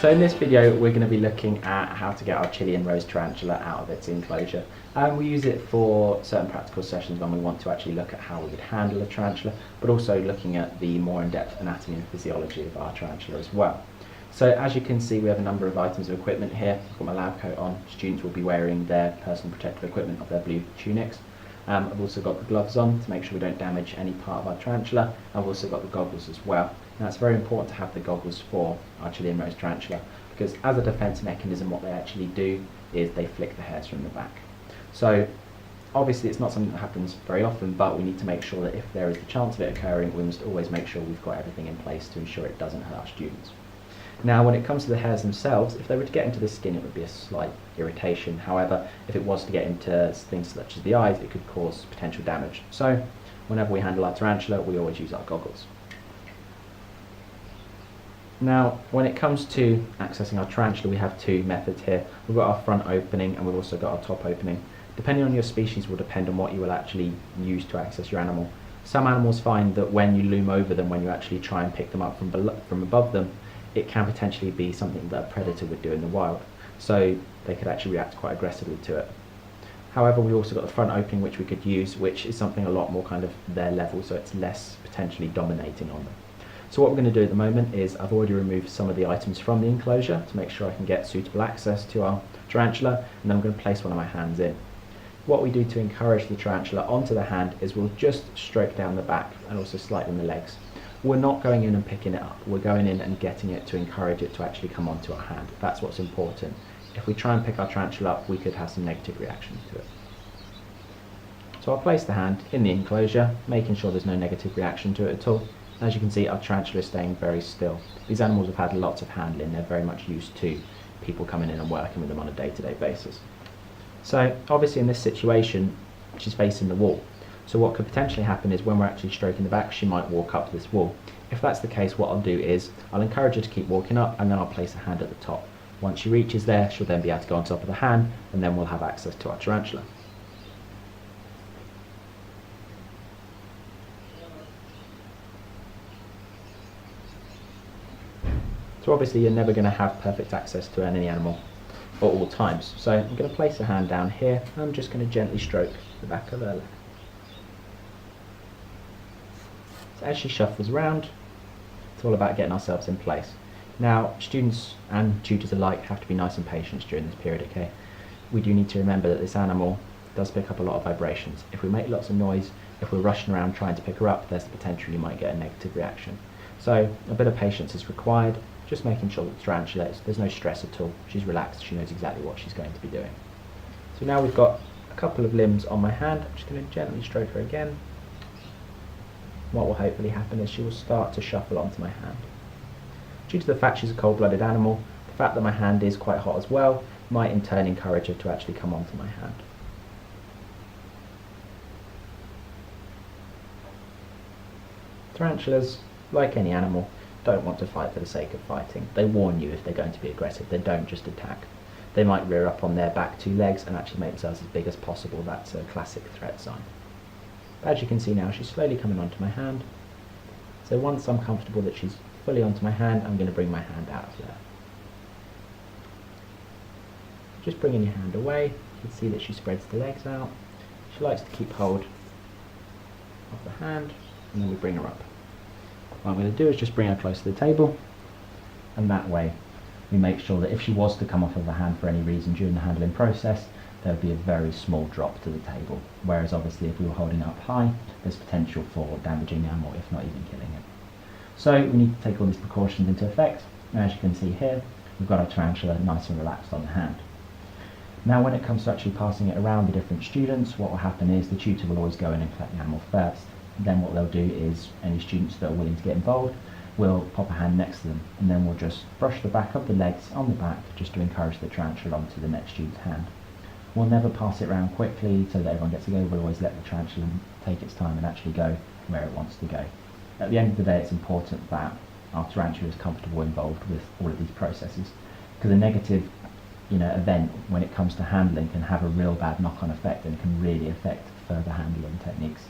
So in this video we're going to be looking at how to get our Chilean rose tarantula out of its enclosure. We use it for certain practical sessions when we want to actually look at how we would handle a tarantula, but also looking at the more in-depth anatomy and physiology of our tarantula as well. So as you can see, we have a number of items of equipment here. I've got my lab coat on. Students will be wearing their personal protective equipment of their blue tunics. I've also got the gloves on to make sure we don't damage any part of our tarantula. I've also got the goggles as well. Now it's very important to have the goggles for our Chilean rose tarantula because as a defence mechanism what they actually do is they flick the hairs from the back. So obviously it's not something that happens very often, but we need to make sure that if there is the chance of it occurring, we must always make sure we've got everything in place to ensure it doesn't hurt our students. Now when it comes to the hairs themselves, if they were to get into the skin it would be a slight irritation. However, if it was to get into things such as the eyes, it could cause potential damage. So whenever we handle our tarantula, we always use our goggles. Now when it comes to accessing our tarantula, we have two methods here. We've got our front opening and we've also got our top opening. Depending on your species will depend on what you will actually use to access your animal. Some animals find that when you loom over them, when you actually try and pick them up from above them, it can potentially be something that a predator would do in the wild, so they could actually react quite aggressively to it. However, we've also got the front opening which we could use, which is something a lot more kind of their level, so it's less potentially dominating on them. So what we're going to do at the moment is I've already removed some of the items from the enclosure to make sure I can get suitable access to our tarantula, and then I'm going to place one of my hands in. What we do to encourage the tarantula onto the hand is we'll just stroke down the back and also slightly in the legs. We're not going in and picking it up, we're going in and getting it to encourage it to actually come onto our hand. That's what's important. If we try and pick our tarantula up, we could have some negative reactions to it. So I'll place the hand in the enclosure, making sure there's no negative reaction to it at all. As you can see, our tarantula is staying very still. These animals have had lots of handling, they're very much used to people coming in and working with them on a day-to-day basis. So obviously in this situation, she's facing the wall. So what could potentially happen is when we're actually stroking the back, she might walk up to this wall. If that's the case, what I'll do is I'll encourage her to keep walking up and then I'll place a hand at the top. Once she reaches there, she'll then be able to go on top of the hand and then we'll have access to our tarantula. So obviously you're never going to have perfect access to any animal at all times. So I'm going to place a hand down here and I'm just going to gently stroke the back of her leg. As she shuffles around, it's all about getting ourselves in place. Now, students and tutors alike have to be nice and patient during this period, okay? We do need to remember that this animal does pick up a lot of vibrations. If we make lots of noise, if we're rushing around trying to pick her up, there's the potential you might get a negative reaction. So a bit of patience is required, just making sure that the tarantula, there's no stress at all. She's relaxed, she knows exactly what she's going to be doing. So now we've got a couple of limbs on my hand. I'm just going to gently stroke her again. What will hopefully happen is she will start to shuffle onto my hand. Due to the fact she's a cold-blooded animal, the fact that my hand is quite hot as well might in turn encourage her to actually come onto my hand. Tarantulas, like any animal, don't want to fight for the sake of fighting. They warn you if they're going to be aggressive, they don't just attack. They might rear up on their back two legs and actually make themselves as big as possible. That's a classic threat sign. As you can see now, she's slowly coming onto my hand. So once I'm comfortable that she's fully onto my hand, I'm going to bring my hand out of there. Just bringing your hand away, you can see that she spreads the legs out. She likes to keep hold of the hand, and then we bring her up. What I'm going to do is just bring her close to the table, and that way we make sure that if she was to come off of the hand for any reason during the handling process, there would be a very small drop to the table, whereas obviously if we were holding it up high, there's potential for damaging the animal, if not even killing it. So we need to take all these precautions into effect, and as you can see here, we've got our tarantula nice and relaxed on the hand. Now when it comes to actually passing it around the different students, what will happen is the tutor will always go in and collect the animal first. Then what they'll do is any students that are willing to get involved will pop a hand next to them, and then we'll just brush the back of the legs on the back just to encourage the tarantula onto the next student's hand. We'll never pass it around quickly so that everyone gets to go. We'll always let the tarantula take its time and actually go where it wants to go. At the end of the day, it's important that our tarantula is comfortable involved with all of these processes, because a negative event when it comes to handling can have a real bad knock-on effect and can really affect further handling techniques.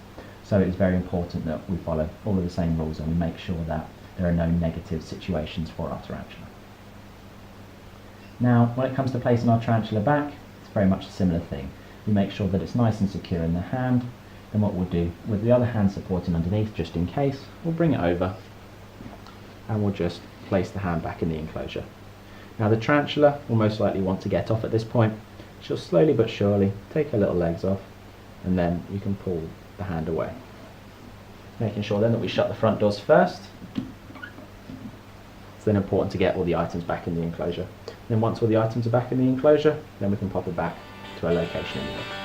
So it's very important that we follow all of the same rules and we make sure that there are no negative situations for our tarantula. Now, when it comes to placing our tarantula back, it's very much a similar thing. We make sure that it's nice and secure in the hand. Then what we'll do, with the other hand supporting underneath, just in case, we'll bring it over and we'll just place the hand back in the enclosure. Now the tarantula will most likely want to get off at this point. She'll slowly but surely take her little legs off, and then you can pull the hand away. Making sure then that we shut the front doors first. It's then important to get all the items back in the enclosure. Then once all the items are back in the enclosure, then we can pop it back to our location in the